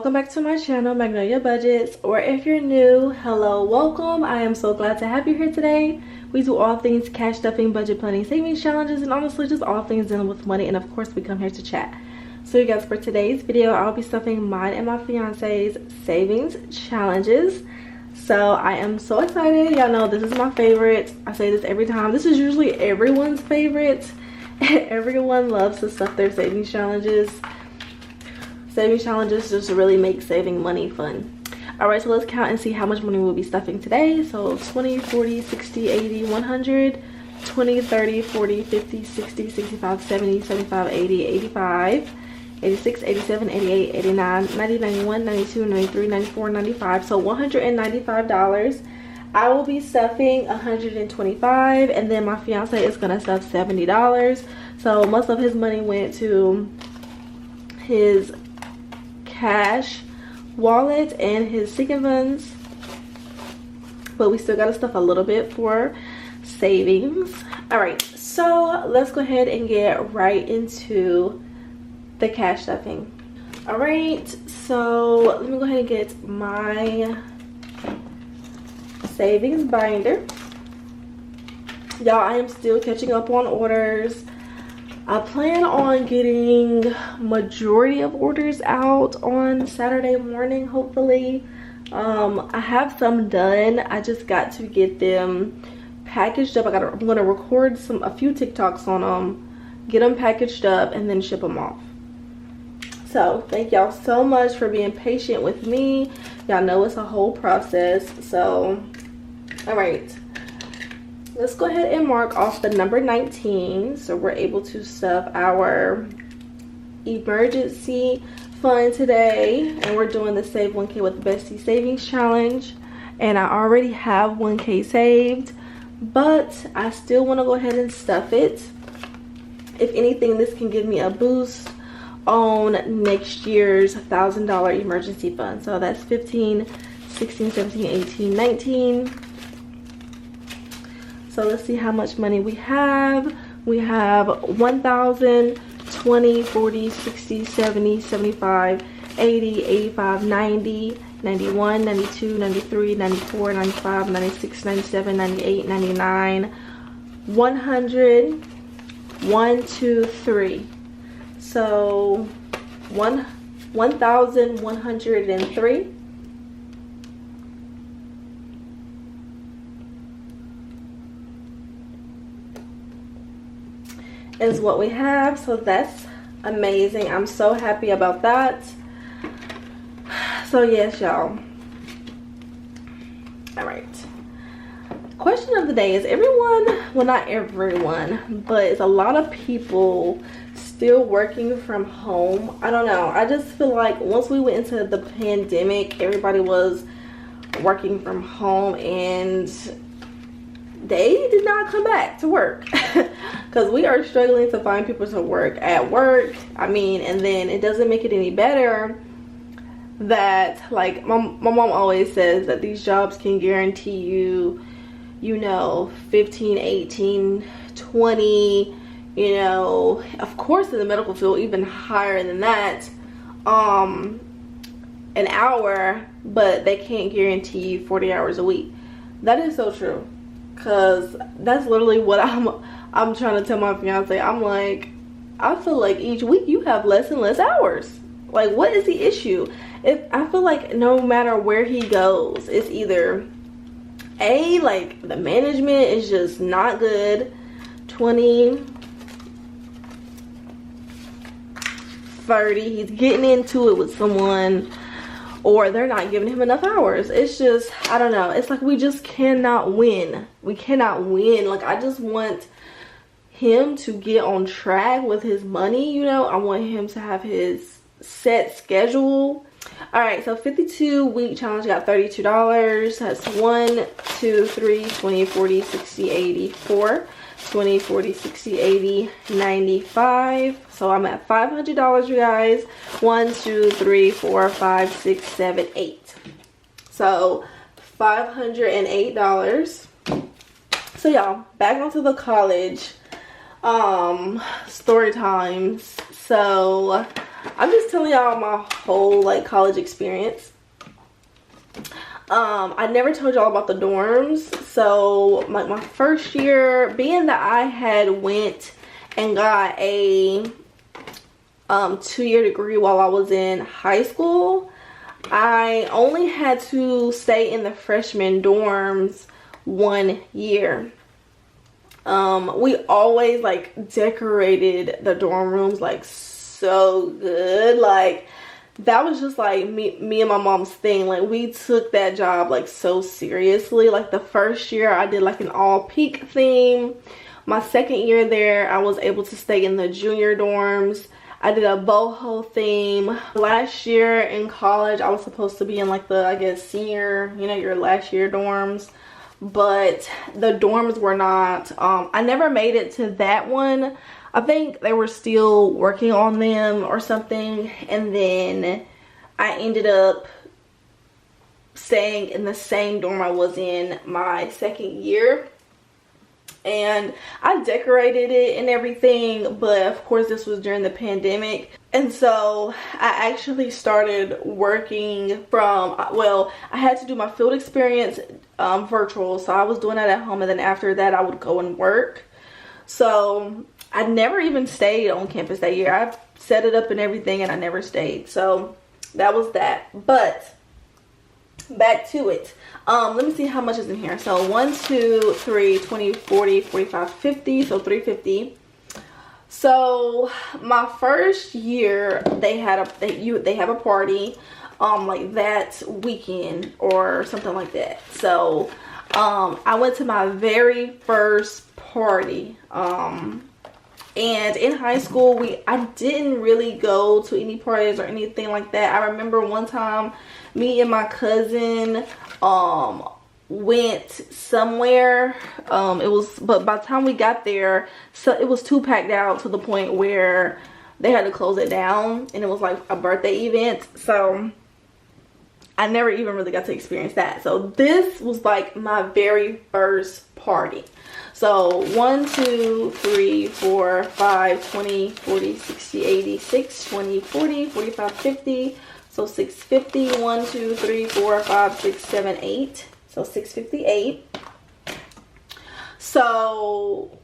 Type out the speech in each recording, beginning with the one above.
welcome back to my channel, Magnolia Budgets, or if you're new, hello, welcome. I am so glad to have you here today. We do all things cash stuffing, budget planning, savings challenges, and honestly just all things dealing with money, and of course we come here to chat. So you guys, for today's video, I'll be stuffing mine and my fiance's savings challenges. So I am so excited. Y'all know this is my favorite. I say this every time. This is usually everyone's favorite. Everyone loves to stuff their savings challenges. Savings challenges just really make saving money fun. All right, so let's count and see how much money we'll be stuffing today. So 20, 40, 60, 80, 100, 20, 30, 40, 50, 60, 65, 70, 75, 80, 85, 86, 87, 88, 89, 90, 91, 92, 93, 94, 95. So $195. I will be stuffing $125, and then my fiance is gonna stuff $70. So most of his money went to his cash wallet and his sinking funds, but we still gotta stuff a little bit for savings. All right, so let's go ahead and get right into the cash stuffing. All right, so let me go ahead and get my savings binder. Y'all, I am still catching up on orders. I plan on getting majority of orders out on Saturday morning, hopefully. I have some done. I just got to get them packaged up. I'm gonna record a few TikToks on them, get them packaged up, and then ship them off. So thank y'all so much for being patient with me. Y'all know it's a whole process. So all right, let's go ahead and mark off the number 19, so we're able to stuff our emergency fund today. And we're doing the Save 1K with Bestie Savings Challenge, and I already have 1K saved, but I still want to go ahead and stuff it. If anything, this can give me a boost on next year's $1,000 emergency fund. So that's 15, 16, 17, 18, 19. So let's see how much money we have. We have 1,000, 20, 40, 60, 70, 75, 80, 85, 90, 91, 92, 93, 94, 95, 96, 97, 98, 99, 100, 1, 2, 3. So 1,103. Is what we have. So that's amazing. I'm so happy about that. So yes, y'all. All right, question of the day is, everyone, well, not everyone, but it's a lot of people still working from home. I don't know, I just feel like once we went into the pandemic, everybody was working from home and they did not come back to work because we are struggling to find people to work at work. I mean, and then it doesn't make it any better that, like, my mom always says that these jobs can guarantee you, you know, 15, 18, 20, you know, of course in the medical field even higher than that, an hour, but they can't guarantee you 40 hours a week. That is so true. Cause that's literally what I'm trying to tell my fiance. I'm like, I feel like each week you have less and less hours. Like, what is the issue? I feel like no matter where he goes, it's either A, like the management is just not good, 20, 30, he's getting into it with someone, or they're not giving him enough hours. It's just, I don't know, it's like we just cannot win. We cannot win. Like, I just want him to get on track with his money, you know. I want him to have his set schedule. All right, so 52 week challenge got $32. That's 1, 2, 3, 20, 40, 60, 80, 4, 20, 40, 60, 80, 95. So I'm at $500, you guys. 1, 2, 3, 4, 5, 6, 7, 8. So $508. So y'all, back onto the college story times. So I'm just telling y'all my whole like college experience. I never told y'all about the dorms. So like my first year, being that I had went and got a 2-year degree while I was in high school, I only had to stay in the freshman dorms 1 year. We always like decorated the dorm rooms like so good. Like that was just like me and my mom's thing. Like we took that job like so seriously. Like the first year I did like an all pink theme. My second year there I was able to stay in the junior dorms. I did a boho theme. Last year in college I was supposed to be in like the, I guess, senior, you know, your last year dorms, but the dorms were not, I never made it to that one. I think they were still working on them or something, and then I ended up staying in the same dorm I was in my second year. And I decorated it and everything, but of course this was during the pandemic. And so I actually started working from, well, I had to do my field experience virtual. So I was doing that at home, and then after that I would go and work. So I never even stayed on campus that year. I set it up and everything and I never stayed. So that was that. But back to it. Let me see how much is in here. So 1, 2, 3, 20, 40, 45, 50. So 350. So my first year they had they have a party like that weekend or something like that. So I went to my very first party. And in high school, I didn't really go to any parties or anything like that. I remember one time me and my cousin went somewhere. But by the time we got there, so it was too packed out to the point where they had to close it down, and it was like a birthday event. So I never even really got to experience that. So this was like my very first party. So 1, 2, 3, 4, 5, 20, 40, 60, 80, 6, 20, 40, 45, 50. So 650. 1, 2, 3, 4, 5, 6, 7, 8. So 658. So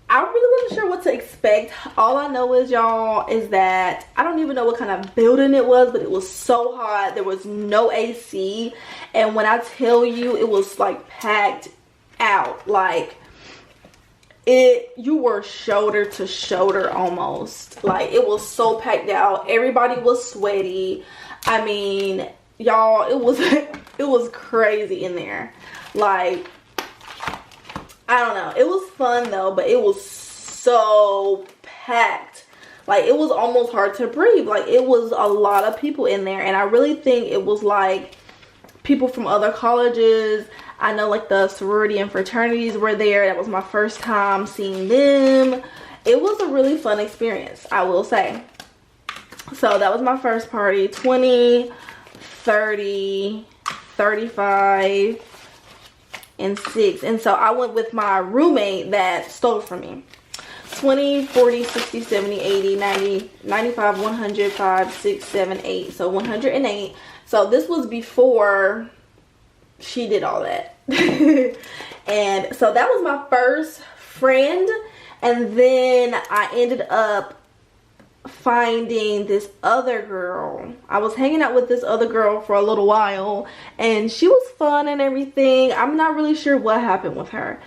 I really wasn't sure what to expect. All I know is, y'all, is that I don't even know what kind of building it was, but it was so hot. There was no AC. And when I tell you, it was like packed out. Like you were shoulder to shoulder almost. Like it was so packed out. Everybody was sweaty. I mean, y'all, it was it was crazy in there. Like, I don't know. It was fun though, but it was so packed. Like it was almost hard to breathe. Like it was a lot of people in there, and I really think it was like people from other colleges. I know like the sorority and fraternities were there. That was my first time seeing them. It was a really fun experience, I will say. So that was my first party. 20, 30, 35, and 6. And so I went with my roommate that stole from me. 20, 40, 60, 70, 80, 90, 95, 100, 5, 6, 7, 8. So 108. So this was before she did all that. And so that was my first friend. And then I ended up finding this other girl. I was hanging out with this other girl for a little while, and she was fun and everything. I'm not really sure what happened with her.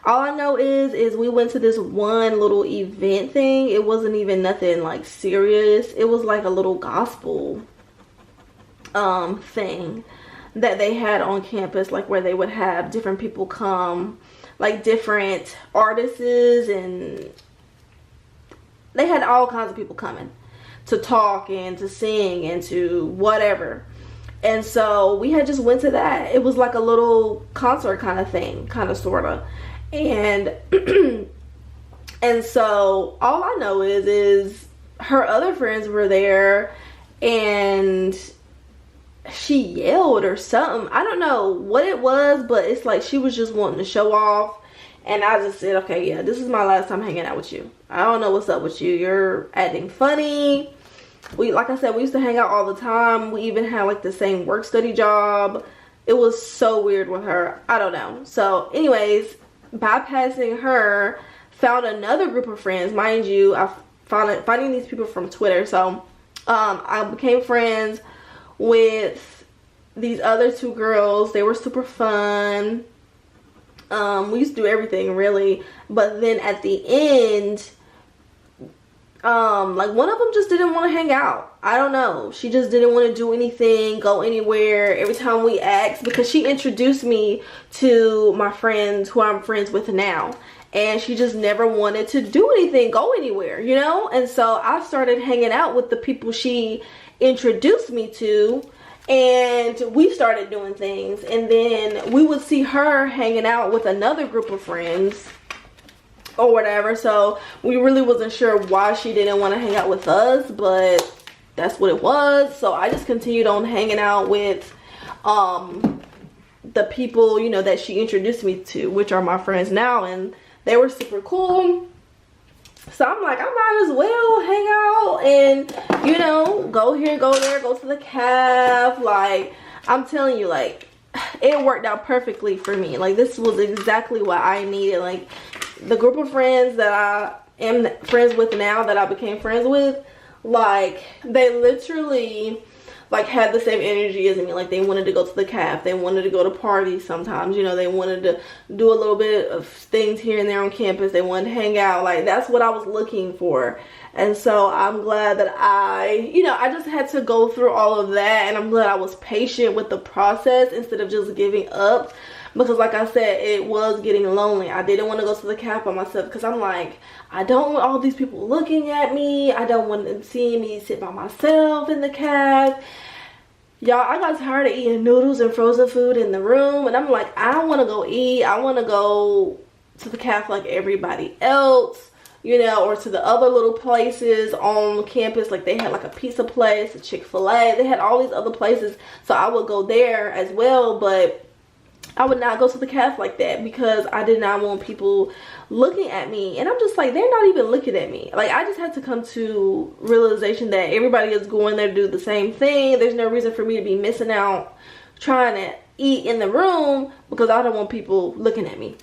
All I know is we went to this one little event thing. It wasn't even nothing like serious. It was like a little gospel thing that they had on campus, like where they would have different people come, like different artists, and they had all kinds of people coming to talk and to sing and to whatever. And so we had just went to that. It was like a little concert kind of thing, kind of, sort of. And and so all I know is her other friends were there, and she yelled or something. I don't know what it was, but it's like she was just wanting to show off. And I just said, okay, yeah, this is my last time hanging out with you. I don't know what's up with you. You're acting funny. like I said, we used to hang out all the time. We even had like the same work study job. It was so weird with her. I don't know. So anyways, bypassing her, found another group of friends. Mind you, I finding these people from Twitter. So I became friends with these other two girls. They were super fun. We used to do everything really, but then at the end, like one of them just didn't want to hang out. I don't know, she just didn't want to do anything, go anywhere. Every time we asked, because she introduced me to my friends who I'm friends with now, and she just never wanted to do anything, go anywhere, you know. And so I started hanging out with the people she introduced me to, and we started doing things. And then we would see her hanging out with another group of friends or whatever. So we really wasn't sure why she didn't want to hang out with us, but that's what it was. So I just continued on hanging out with the people, you know, that she introduced me to, which are my friends now, and they were super cool. So I'm like, I might as well hang out and, you know, go here, go there, go to the caf. Like, I'm telling you, like, it worked out perfectly for me. Like, this was exactly what I needed. Like, the group of friends that I am friends with now, that I became friends with, like, they literally, like, had the same energy as me. Like, they wanted to go to the caf, they wanted to go to parties sometimes, you know, they wanted to do a little bit of things here and there on campus, they wanted to hang out. Like, that's what I was looking for. And so I'm glad that I just had to go through all of that, and I'm glad I was patient with the process instead of just giving up. Because like I said, it was getting lonely. I didn't want to go to the caf by myself, because I'm like, I don't want all these people looking at me. I don't want them seeing me sit by myself in the caf. Y'all, I got tired of eating noodles and frozen food in the room, and I'm like, I want to go eat. I want to go to the caf like everybody else, you know, or to the other little places on campus. Like, they had like a pizza place, a Chick-fil-A. They had all these other places, so I would go there as well. But I would not go to the caf like that, because I did not want people looking at me. And I'm just like, they're not even looking at me. Like, I just had to come to realization that everybody is going there to do the same thing. There's no reason for me to be missing out trying to eat in the room, because I don't want people looking at me.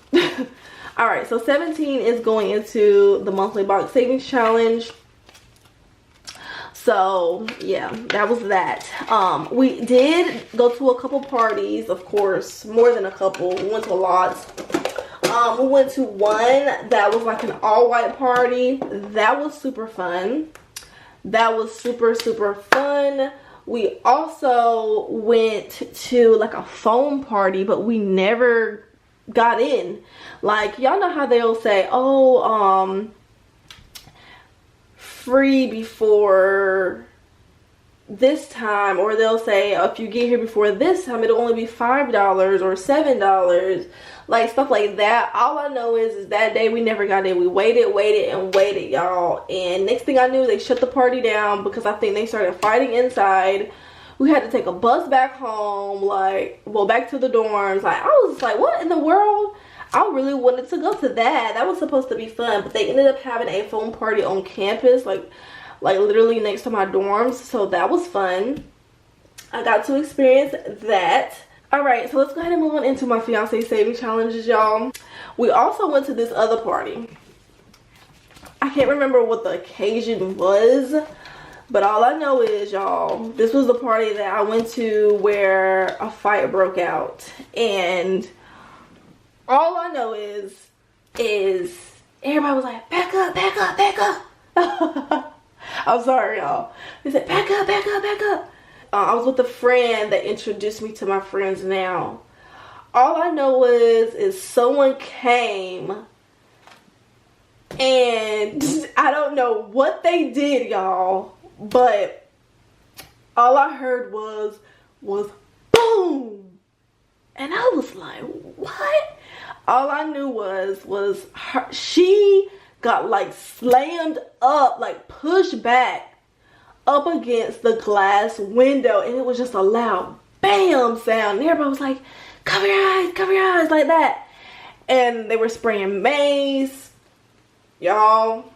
All right, so 17 is going into the monthly box savings challenge. So yeah, that was that. We did go to a couple parties, of course, more than a couple. We went to a lot. We went to one that was like an all-white party. That was super fun. That was super fun. We also went to like a foam party, but we never got in. Like, y'all know how they'll say, oh, free before this time, or they'll say, oh, if you get here before this time, it'll only be $5 or $7, like stuff like that. All I know is that day we never got in. We waited, y'all, and next thing I knew, they shut the party down because I think they started fighting inside. We had to take a bus back home, like, well, back to the dorms. Like, I was just like, what in the world? I really wanted to go to that. That was supposed to be fun, but they ended up having a foam party on campus, like literally next to my dorms. So that was fun. I got to experience that. All right, so let's go ahead and move on into my fiance saving challenges, y'all. We also went to this other party. I can't remember what the occasion was, but all I know is, y'all, this was the party that I went to where a fight broke out. And all I know is everybody was like, back up, back up, back up. I'm sorry, y'all. They said, back up, back up, back up. I was with a friend that introduced me to my friends now. All I know is someone came, and I don't know what they did, y'all, but all I heard was boom. And I was like, what? All I knew was she got like slammed up, like pushed back up against the glass window, and it was just a loud bam sound. And everybody was like, cover your eyes, like that. And they were spraying mace. Y'all,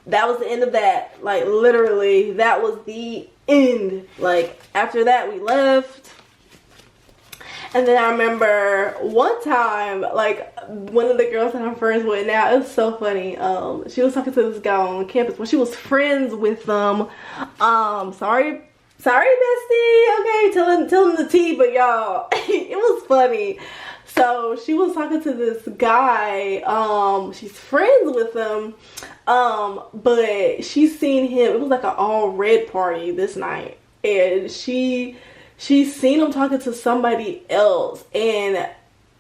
that was the end of that. Like, literally, that was the end. Like, after that, we left. And then I remember one time, like, one of the girls that I'm friends with now, it was so funny. She was talking to this guy on campus when she was friends with them. Sorry, bestie. Okay, telling the tea, but y'all, it was funny. So she was talking to this guy. She's friends with him. But she's seen him. It was like an all red party this night, and she's seen him talking to somebody else, and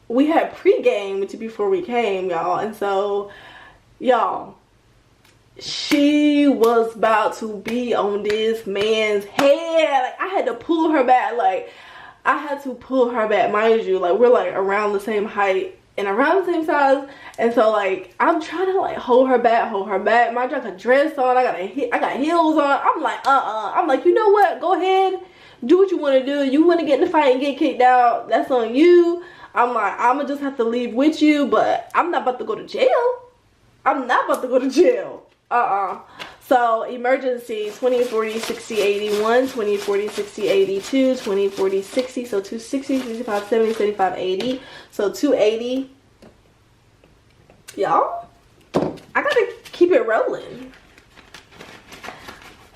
we had pregame, which is before we came, y'all. And so, y'all, she was about to be on this man's head. Like, I had to pull her back. Like, I had to pull her back. Mind you, like, we're like around the same height and around the same size. And so, like, I'm trying to like hold her back. Mind you, I got a dress on. I got heels on. I'm like, I'm like, you know what? Go ahead. Do what you want to do. You want to get in the fight and get kicked out, that's on you. I'm like, I'm gonna just have to leave with you, but I'm not about to go to jail. So emergency 20, 40, 60, 81, 20, 40, 60, 82, 20, 40, 60. So 260, 65, 70, 75, 80. So 280. Y'all, I gotta keep it rolling.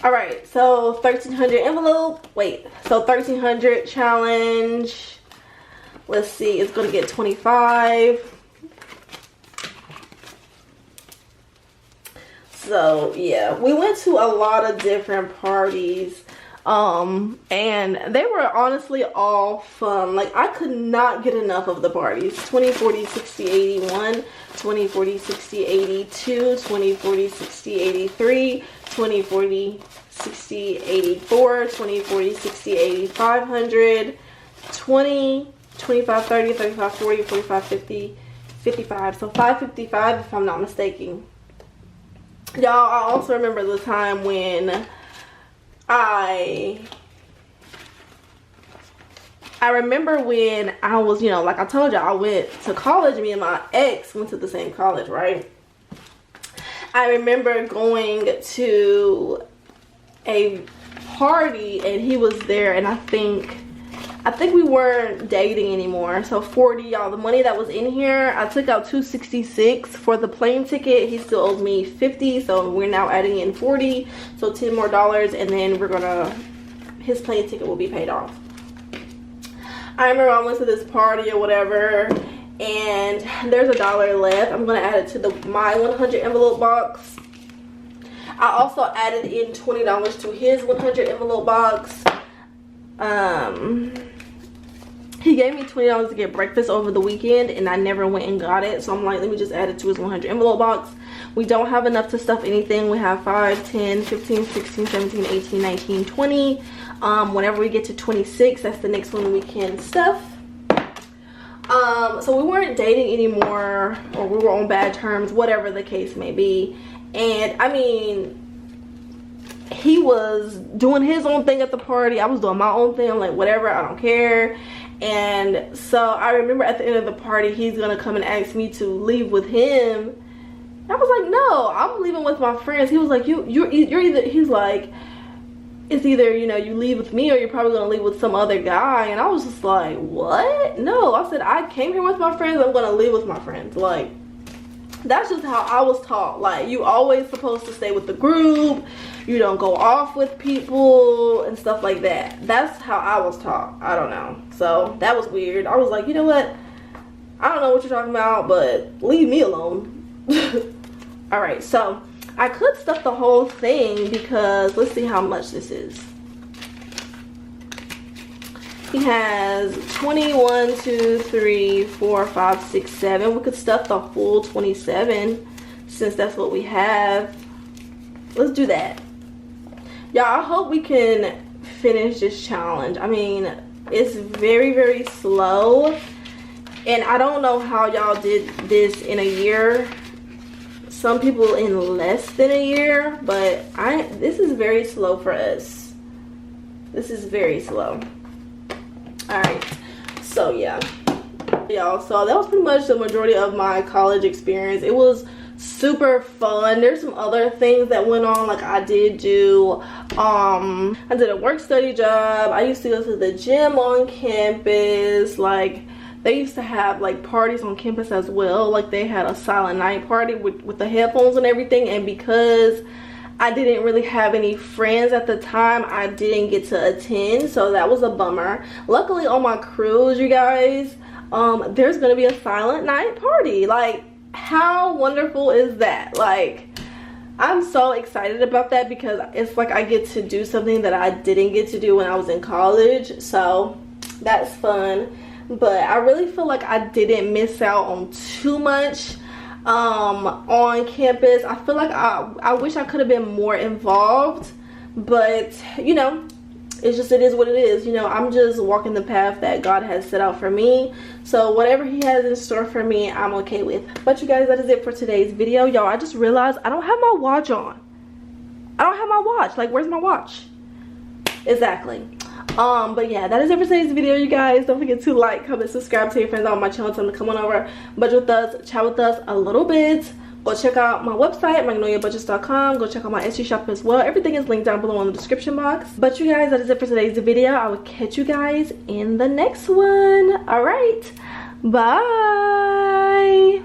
All right, so 1300 envelope. Wait, so 1300 challenge. Let's see, it's gonna get 25. So yeah, we went to a lot of different parties, and they were honestly all fun. Like, I could not get enough of the parties. 20, 40, 60, 81, 20, 40, 60, 82, 20, 40, 60, 83, 20, 40, 60, 84, 20, 40, 60, 8500, 20, 25, 30, 35, 40, 45, 50, 55. So 555 if I'm not mistaken. Y'all, I also remember the time when I remember when I was, you know, like I told y'all, I went to college. Me and my ex went to the same college, right? I remember going to a party and he was there, and I think we weren't dating anymore. So 40, y'all, the money that was in here, I took out 266 for the plane ticket. He still owes me 50, so we're now adding in 40, so 10 more dollars, and then his plane ticket will be paid off. I remember I went to this party or whatever, and there's $1 left. I'm gonna add it to my 100 envelope box. I also added in $20 to his 100 envelope box. He gave me $20 to get breakfast over the weekend, and I never went and got it. So I'm like, let me just add it to his 100 envelope box. We don't have enough to stuff anything. We have 5, 10, 15, 16, 17, 18, 19, 20. Whenever we get to 26, that's the next one we can stuff. So we weren't dating anymore, or we were on bad terms, whatever the case may be. And I mean, he was doing his own thing at the party. I was doing my own thing. I'm like, whatever, I don't care. And so I remember at the end of the party, he's gonna come and ask me to leave with him. I was like, no, I'm leaving with my friends. He was like, you're either, he's like, it's either, you know, you leave with me or you're probably gonna leave with some other guy. And I was just like, what? No, I said, I came here with my friends, I'm gonna leave with my friends. Like, that's just how I was taught. Like, you always supposed to stay with the group, you don't go off with people and stuff like that. That's how I was taught. I don't know, so that was weird. I was like, you know what, I don't know what you're talking about, but leave me alone. All right, so I could stuff the whole thing, because let's see how much this is. He has 21, 2, 3, 4, 5, 6, 7. We could stuff the full 27 since that's what we have. Let's do that. Y'all, I hope we can finish this challenge. I mean, it's very, very slow. And I don't know how y'all did this in a year. Some people in less than a year. But this is very slow for us. This is very slow. Alright, so yeah, y'all, so that was pretty much the majority of my college experience. It was super fun. There's some other things that went on. Like I did a work study job. I used to go to the gym on campus. Like they used to have like parties on campus as well. Like they had a silent night party with the headphones and everything, and because I didn't really have any friends at the time, I didn't get to attend, so that was a bummer. Luckily on my cruise, you guys, there's gonna be a silent night party. Like how wonderful is that? Like I'm so excited about that because it's like I get to do something that I didn't get to do when I was in college, so that's fun. But I really feel like I didn't miss out on too much on campus. I feel like I wish I could have been more involved, but you know, it is what it is. You know, I'm just walking the path that God has set out for me, so whatever he has in store for me, I'm okay with. But you guys, that is it for today's video. Y'all, I just realized I don't have my watch on. I don't have my watch. Like, where's my watch? Exactly. But yeah, that is it for today's video, you guys. Don't forget to like, comment, subscribe, tell your friends on my channel, tell them to come on over, budget with us, chat with us a little bit. Go check out my website, Magnoliaxbudgets.com. Go check out my Etsy shop as well. Everything is linked down below in the description box. But you guys, that is it for today's video. I will catch you guys in the next one. All right, bye.